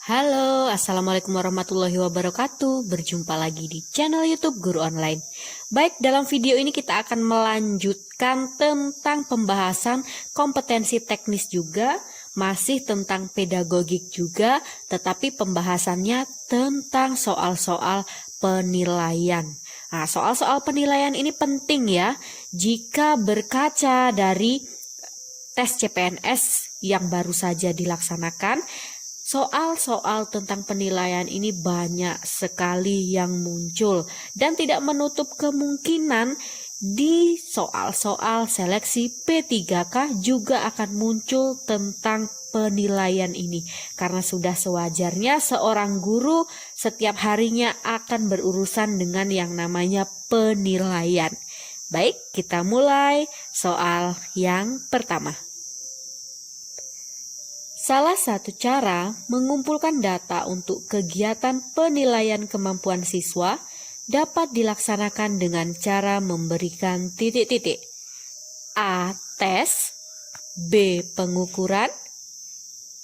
Halo, Assalamualaikum warahmatullahi wabarakatuh. Berjumpa lagi di channel YouTube Guru Online. Baik, dalam video ini kita akan melanjutkan tentang pembahasan kompetensi teknis juga, masih tentang pedagogik juga, tetapi pembahasannya tentang soal-soal penilaian. Nah, soal-soal penilaian ini penting ya, jika berkaca dari tes CPNS yang baru saja dilaksanakan. Soal-soal tentang penilaian ini banyak sekali yang muncul dan tidak menutup kemungkinan di soal-soal seleksi P3K juga akan muncul tentang penilaian ini. Karena sudah sewajarnya seorang guru setiap harinya akan berurusan dengan yang namanya penilaian. Baik, kita mulai soal yang pertama. Salah satu cara mengumpulkan data untuk kegiatan penilaian kemampuan siswa dapat dilaksanakan dengan cara memberikan titik-titik. A. Tes, B. Pengukuran,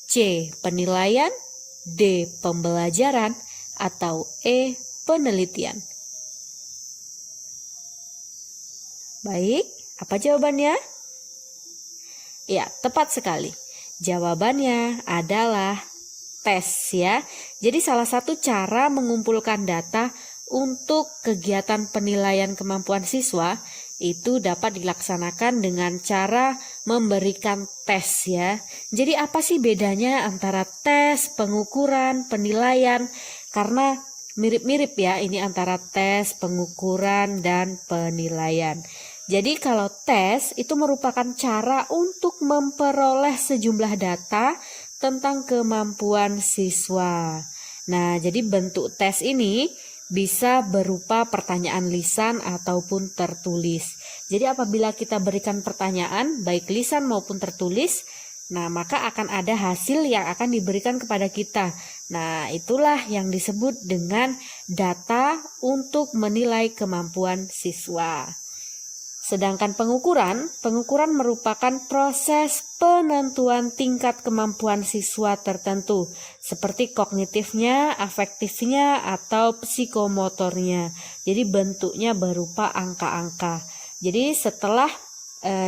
C. Penilaian, D. Pembelajaran, atau E. Penelitian. Baik, apa jawabannya? Ya, tepat sekali. Jawabannya adalah tes ya. Jadi salah satu cara mengumpulkan data untuk kegiatan penilaian kemampuan siswa itu dapat dilaksanakan dengan cara memberikan tes ya. Jadi apa sih bedanya antara tes, pengukuran, penilaian? Karena mirip-mirip ya ini antara tes, pengukuran, dan penilaian. Jadi kalau tes itu merupakan cara untuk memperoleh sejumlah data tentang kemampuan siswa. Nah, jadi bentuk tes ini bisa berupa pertanyaan lisan ataupun tertulis. Jadi apabila kita berikan pertanyaan baik lisan maupun tertulis, nah maka akan ada hasil yang akan diberikan kepada kita. Nah, itulah yang disebut dengan data untuk menilai kemampuan siswa. Sedangkan pengukuran merupakan proses penentuan tingkat kemampuan siswa tertentu, seperti kognitifnya, afektifnya, atau psikomotornya. Jadi bentuknya berupa angka-angka. Jadi setelah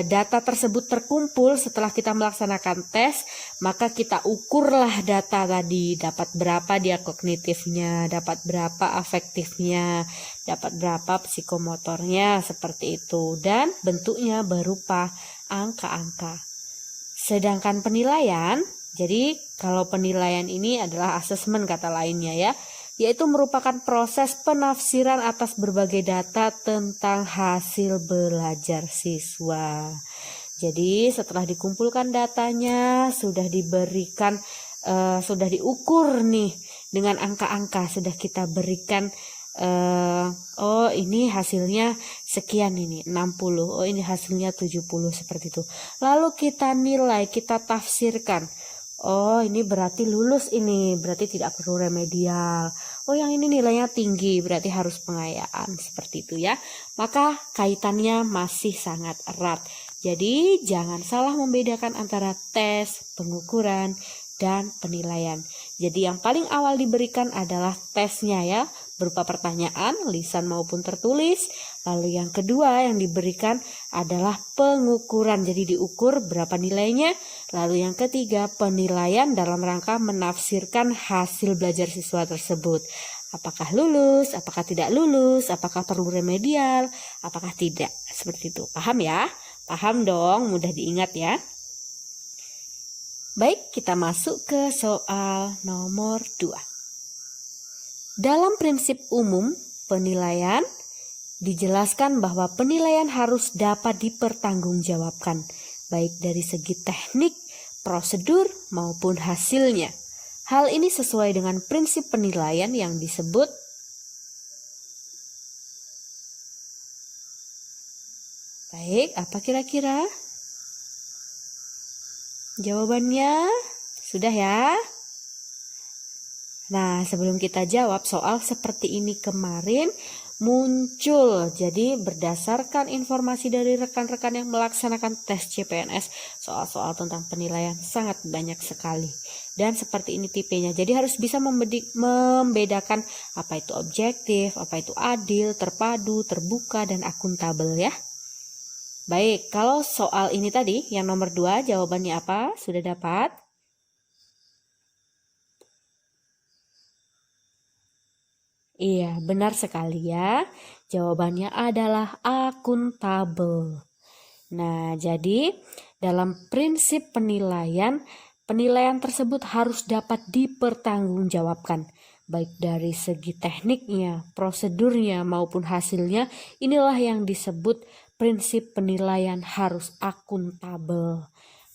data tersebut terkumpul, setelah kita melaksanakan tes, maka kita ukurlah data tadi, dapat berapa dia kognitifnya, dapat berapa afektifnya, dapat berapa psikomotornya, seperti itu, dan bentuknya berupa angka-angka. Sedangkan penilaian, jadi kalau penilaian ini adalah asesmen kata lainnya ya, yaitu merupakan proses penafsiran atas berbagai data tentang hasil belajar siswa. Jadi setelah dikumpulkan datanya, sudah diberikan, sudah diukur nih dengan angka-angka, sudah kita berikan, oh ini hasilnya sekian ini 60, oh ini hasilnya 70 seperti itu. Lalu kita nilai, kita tafsirkan. Oh ini berarti lulus ini, berarti tidak perlu remedial. Oh yang ini nilainya tinggi, berarti harus pengayaan, seperti itu ya. Maka kaitannya masih sangat erat. Jadi jangan salah membedakan antara tes, pengukuran, dan penilaian. Jadi yang paling awal diberikan adalah tesnya ya, berupa pertanyaan, lisan maupun tertulis. Lalu yang kedua yang diberikan adalah pengukuran, jadi diukur berapa nilainya. Lalu yang ketiga penilaian dalam rangka menafsirkan hasil belajar siswa tersebut. Apakah lulus, apakah tidak lulus, apakah perlu remedial, apakah tidak. Seperti itu, paham ya? Paham dong, mudah diingat ya. Baik, kita masuk ke soal nomor 2. Dalam prinsip umum penilaian, dijelaskan bahwa penilaian harus dapat dipertanggungjawabkan, baik dari segi teknik, prosedur, maupun hasilnya. Hal ini sesuai dengan prinsip penilaian yang disebut baik, apa kira-kira? Jawabannya sudah ya? Nah, sebelum kita jawab soal seperti ini kemarin muncul. Jadi berdasarkan informasi dari rekan-rekan yang melaksanakan tes CPNS, soal-soal tentang penilaian sangat banyak sekali. Dan seperti ini tipenya. Jadi harus bisa membedakan apa itu objektif, apa itu adil, terpadu, terbuka, dan akuntabel ya. Baik, kalau soal ini tadi yang nomor 2 jawabannya apa? Sudah dapat? Iya, benar sekali ya. Jawabannya adalah akuntabel. Nah, jadi dalam prinsip penilaian, penilaian tersebut harus dapat dipertanggungjawabkan, baik dari segi tekniknya, prosedurnya, maupun hasilnya. Inilah yang disebut prinsip penilaian harus akuntabel.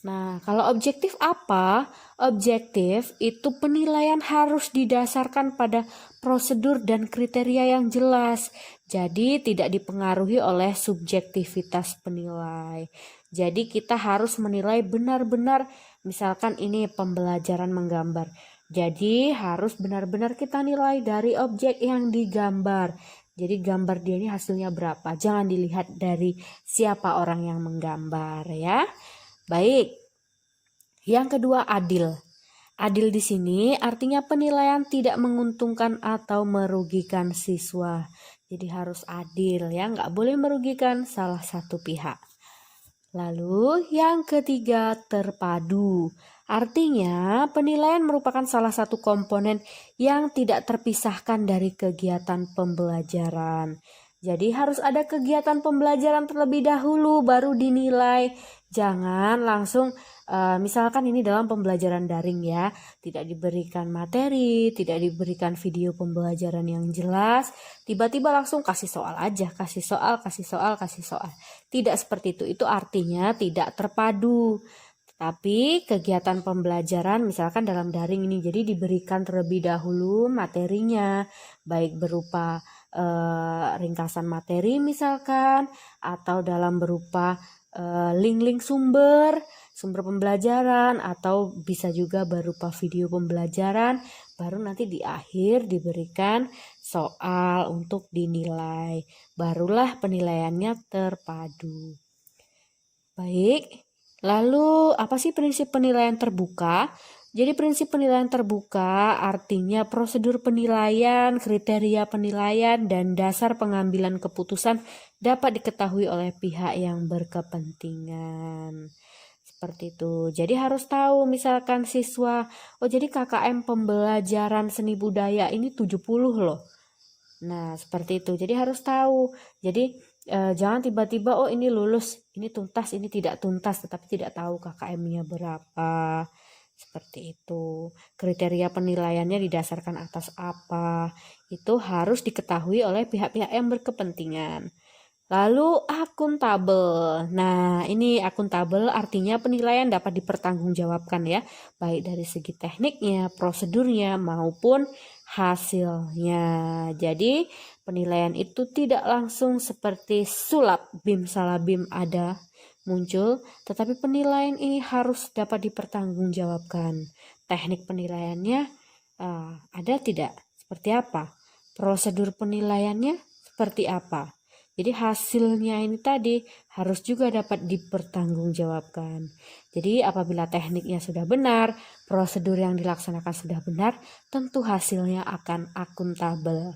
Nah, kalau objektif apa? Objektif itu penilaian harus didasarkan pada prosedur dan kriteria yang jelas. Jadi tidak dipengaruhi oleh subjektivitas penilai. Jadi kita harus menilai benar-benar, misalkan ini pembelajaran menggambar. Jadi harus benar-benar kita nilai dari objek yang digambar. Jadi gambar dia ini hasilnya berapa. Jangan dilihat dari siapa orang yang menggambar ya. Baik. Yang kedua, adil. Adil di sini artinya penilaian tidak menguntungkan atau merugikan siswa. Jadi harus adil ya, nggak boleh merugikan salah satu pihak. Lalu yang ketiga, terpadu. Artinya penilaian merupakan salah satu komponen yang tidak terpisahkan dari kegiatan pembelajaran. Jadi harus ada kegiatan pembelajaran terlebih dahulu baru dinilai. Jangan langsung misalkan ini dalam pembelajaran daring ya, tidak diberikan materi, tidak diberikan video pembelajaran yang jelas, tiba-tiba langsung kasih soal aja, kasih soal, kasih soal, kasih soal. Tidak seperti itu artinya tidak terpadu. Tapi kegiatan pembelajaran misalkan dalam daring ini jadi diberikan terlebih dahulu materinya, baik berupa ringkasan materi misalkan, atau dalam berupa link-link sumber pembelajaran, atau bisa juga berupa video pembelajaran, baru nanti di akhir diberikan soal untuk dinilai. Barulah penilaiannya terpadu. Baik, lalu apa sih prinsip penilaian terbuka? Jadi prinsip penilaian terbuka artinya prosedur penilaian, kriteria penilaian, dan dasar pengambilan keputusan dapat diketahui oleh pihak yang berkepentingan. Seperti itu. Jadi harus tahu misalkan siswa, oh jadi KKM pembelajaran seni budaya ini 70 loh. Nah, seperti itu. Jadi harus tahu. Jadi jangan tiba-tiba oh ini lulus, ini tuntas, ini tidak tuntas, tetapi tidak tahu KKM-nya berapa. Seperti itu. Kriteria penilaiannya didasarkan atas apa? Itu harus diketahui oleh pihak-pihak yang berkepentingan. Lalu akuntabel. Nah, ini akuntabel artinya penilaian dapat dipertanggungjawabkan ya, baik dari segi tekniknya, prosedurnya maupun hasilnya. Jadi, penilaian itu tidak langsung seperti sulap bim salah bim ada muncul, tetapi penilaian ini harus dapat dipertanggungjawabkan. Teknik penilaiannya ada tidak? Seperti apa? Prosedur penilaiannya seperti apa? Jadi hasilnya ini tadi harus juga dapat dipertanggungjawabkan. Jadi apabila tekniknya sudah benar, prosedur yang dilaksanakan sudah benar, tentu hasilnya akan akuntabel.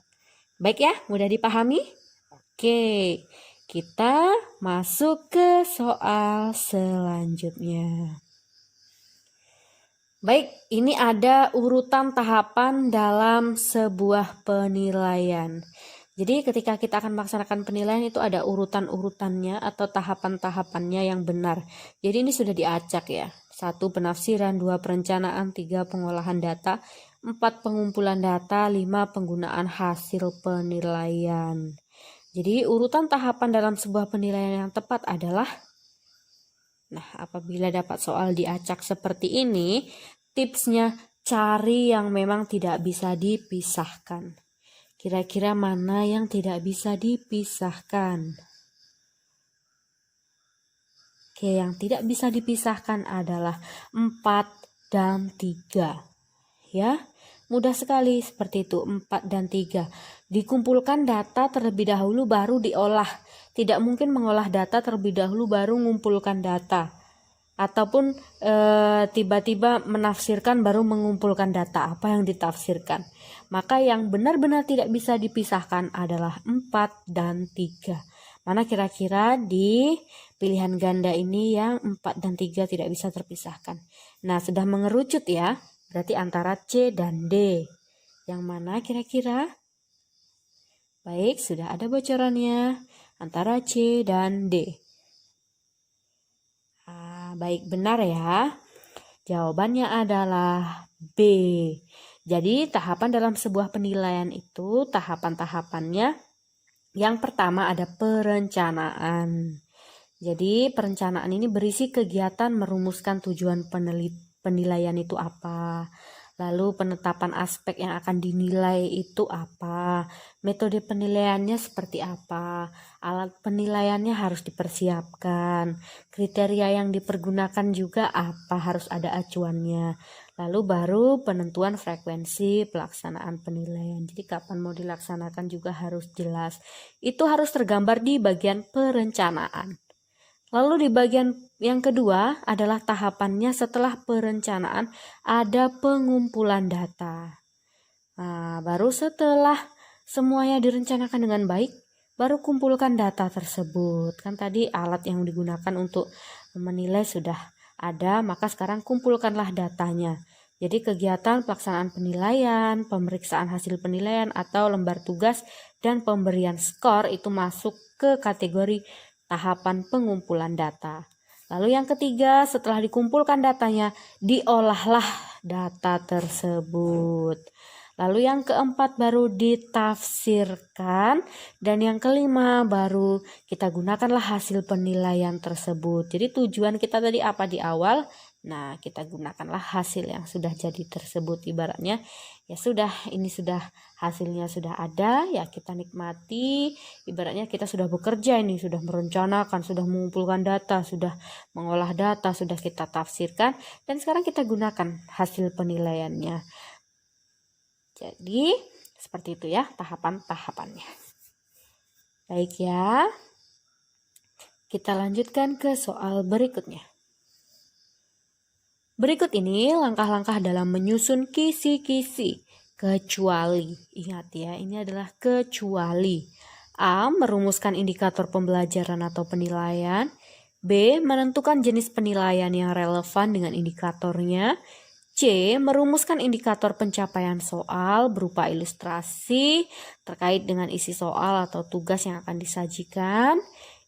Baik ya, mudah dipahami? Oke, kita masuk ke soal selanjutnya. Baik, ini ada urutan tahapan dalam sebuah penilaian. Jadi ketika kita akan melaksanakan penilaian itu ada urutan-urutannya atau tahapan-tahapannya yang benar. Jadi ini sudah diacak ya. 1. Penafsiran, 2. Perencanaan, 3. Pengolahan data, 4. Pengumpulan data, 5. Penggunaan hasil penilaian. Jadi urutan tahapan dalam sebuah penilaian yang tepat adalah, nah apabila dapat soal diacak seperti ini, tipsnya cari yang memang tidak bisa dipisahkan. Kira-kira mana yang tidak bisa dipisahkan? Oke, yang tidak bisa dipisahkan adalah 4 dan 3. Ya, Mudah sekali seperti itu, 4 dan 3. Dikumpulkan data terlebih dahulu baru diolah. Tidak mungkin mengolah data terlebih dahulu baru mengumpulkan data. Ataupun tiba-tiba menafsirkan baru mengumpulkan data. Apa yang ditafsirkan? Maka yang benar-benar tidak bisa dipisahkan adalah 4 dan 3. Mana kira-kira di pilihan ganda ini yang 4 dan 3 tidak bisa terpisahkan? Nah, sudah mengerucut ya. Berarti antara C dan D. Yang mana kira-kira? Baik, sudah ada bocorannya. Antara C dan D. Baik, benar ya. Jawabannya adalah B. Jadi tahapan dalam sebuah penilaian itu tahapan-tahapannya yang pertama ada perencanaan. Jadi perencanaan ini berisi kegiatan merumuskan tujuan penilaian itu apa. Lalu penetapan aspek yang akan dinilai itu apa, metode penilaiannya seperti apa, alat penilaiannya harus dipersiapkan, kriteria yang dipergunakan juga apa, harus ada acuannya. Lalu baru penentuan frekuensi pelaksanaan penilaian. Jadi kapan mau dilaksanakan juga harus jelas. Itu harus tergambar di bagian perencanaan. Lalu di bagian yang kedua adalah tahapannya setelah perencanaan ada pengumpulan data. Nah, baru setelah semuanya direncanakan dengan baik, baru kumpulkan data tersebut. Kan tadi alat yang digunakan untuk menilai sudah ada, maka sekarang kumpulkanlah datanya. Jadi kegiatan pelaksanaan penilaian, pemeriksaan hasil penilaian atau lembar tugas dan pemberian skor itu masuk ke kategori tahapan pengumpulan data. Lalu yang ketiga, setelah dikumpulkan datanya, diolahlah data tersebut. Lalu yang keempat baru ditafsirkan, dan yang kelima baru kita gunakanlah hasil penilaian tersebut. Jadi tujuan kita tadi apa di awal? Nah, kita gunakanlah hasil yang sudah jadi tersebut. Ibaratnya ya sudah, ini sudah hasilnya sudah ada, ya kita nikmati. Ibaratnya kita sudah bekerja, ini sudah merencanakan, sudah mengumpulkan data, sudah mengolah data, sudah kita tafsirkan, dan sekarang kita gunakan hasil penilaiannya. Jadi seperti itu ya tahapan-tahapannya. Baik ya, kita lanjutkan ke soal berikutnya. Berikut ini langkah-langkah dalam menyusun kisi-kisi kecuali. Ingat ya, ini adalah kecuali. A. Merumuskan indikator pembelajaran atau penilaian. B. Menentukan jenis penilaian yang relevan dengan indikatornya. C. Merumuskan indikator pencapaian soal berupa ilustrasi terkait dengan isi soal atau tugas yang akan disajikan.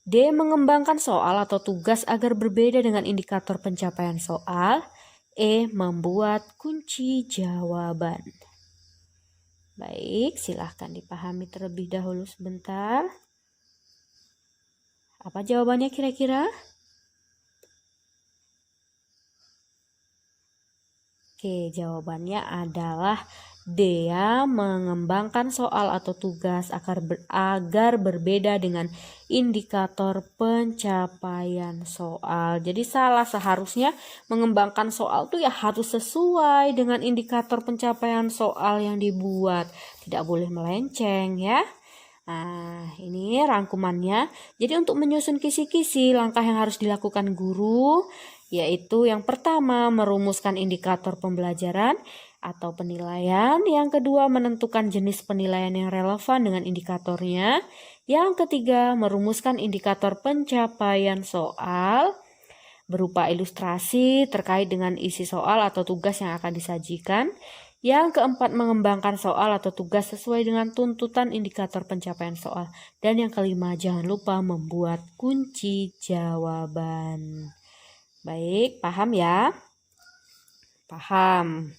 D. Mengembangkan soal atau tugas agar berbeda dengan indikator pencapaian soal. E. Membuat kunci jawaban. Baik, silahkan dipahami terlebih dahulu sebentar. Apa jawabannya kira-kira? Oke, jawabannya adalah D ya, mengembangkan soal atau tugas agar berbeda dengan indikator pencapaian soal. Jadi salah, seharusnya mengembangkan soal tuh ya harus sesuai dengan indikator pencapaian soal yang dibuat. Tidak boleh melenceng ya. Nah, ini rangkumannya. Jadi untuk menyusun kisi-kisi, langkah yang harus dilakukan guru yaitu yang pertama merumuskan indikator pembelajaran atau penilaian, yang kedua menentukan jenis penilaian yang relevan dengan indikatornya, yang ketiga merumuskan indikator pencapaian soal berupa ilustrasi terkait dengan isi soal atau tugas yang akan disajikan, yang keempat mengembangkan soal atau tugas sesuai dengan tuntutan indikator pencapaian soal, dan yang kelima jangan lupa membuat kunci jawaban. Baik, paham ya? Paham.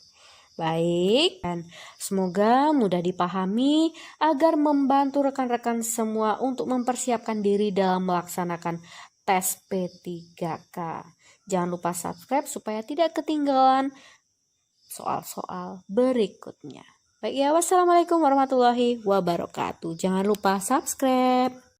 Baik, dan semoga mudah dipahami agar membantu rekan-rekan semua untuk mempersiapkan diri dalam melaksanakan tes P3K. Jangan lupa subscribe supaya tidak ketinggalan soal-soal berikutnya. Baik ya, wassalamualaikum warahmatullahi wabarakatuh. Jangan lupa subscribe.